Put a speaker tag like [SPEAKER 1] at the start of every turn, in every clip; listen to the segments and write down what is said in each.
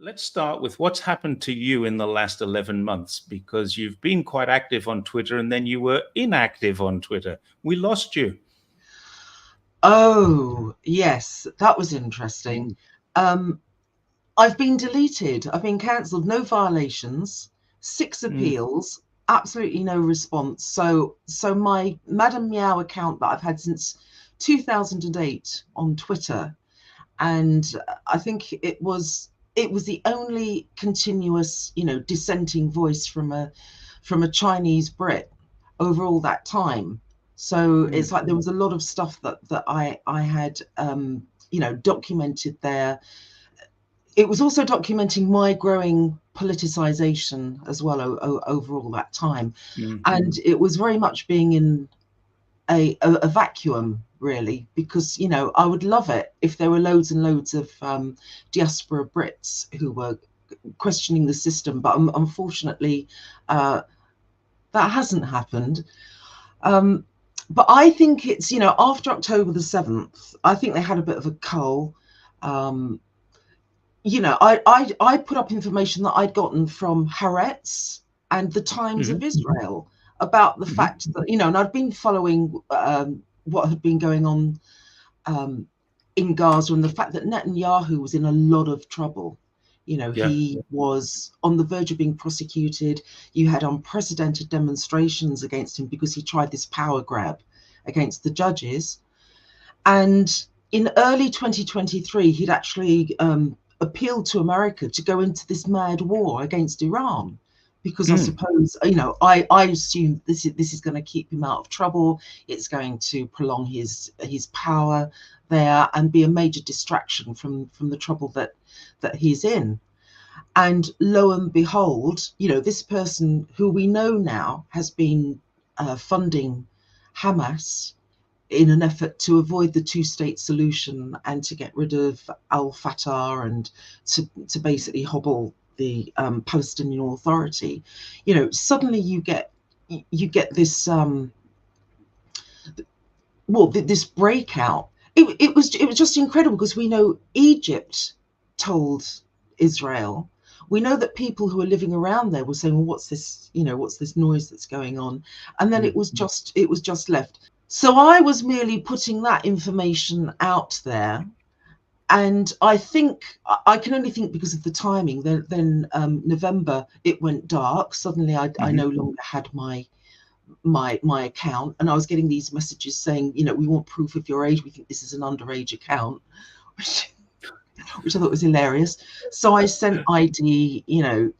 [SPEAKER 1] Let's start with what's happened to you in the last 11 months, because you've been quite active on Twitter and then you were inactive on Twitter. We lost you.
[SPEAKER 2] Oh, yes, that was interesting. I've been deleted. I've been cancelled. No violations, 6 appeals, absolutely no response. So my MadamMiaow account that I've had since 2008 on Twitter, and I think it was the only continuous, dissenting voice from a Chinese Brit over all that time. So it's like there was a lot of stuff that I had documented there. It was also documenting my growing politicization as well over all that time. And it was very much being in a vacuum, really, because I would love it if there were loads and loads of diaspora Brits who were questioning the system, but unfortunately that hasn't happened. But I think it's, after October the 7th, I think they had a bit of a cull. I put up information that I'd gotten from Haaretz and the Times of Israel about the fact that, and I'd been following what had been going on in Gaza, and the fact that Netanyahu was in a lot of trouble. He was on the verge of being prosecuted. You had unprecedented demonstrations against him because he tried this power grab against the judges. And in early 2023, he'd actually appealed to America to go into this mad war against Iran, because I suppose, I assume this is going to keep him out of trouble. It's going to prolong his power there and be a major distraction from the trouble that he's in. And lo and behold, this person who we know now has been funding Hamas in an effort to avoid the two-state solution and to get rid of al-Fatah and to basically hobble the Palestinian Authority. Suddenly you get this this breakout. It was just incredible, because we know Egypt told Israel. We know that people who are living around there were saying, well, what's this noise that's going on? And then it was just left. So I was merely putting that information out there. And I think I can only think because of the timing. Then November, it went dark. Suddenly I no longer had my account, and I was getting these messages saying, we want proof of your age. We think this is an underage account, which I thought was hilarious. So I sent ID,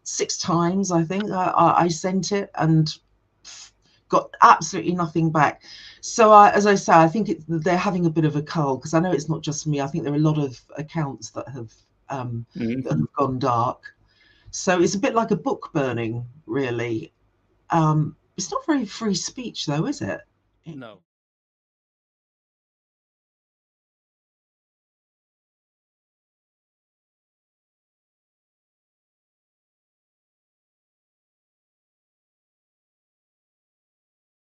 [SPEAKER 2] 6 times, I think. I sent it and got absolutely nothing back. So as I say, I think they're having a bit of a cull, because I know it's not just me. I think there are a lot of accounts that have gone dark. So it's a bit like a book burning, really. It's not very free speech, though, is it?
[SPEAKER 1] No.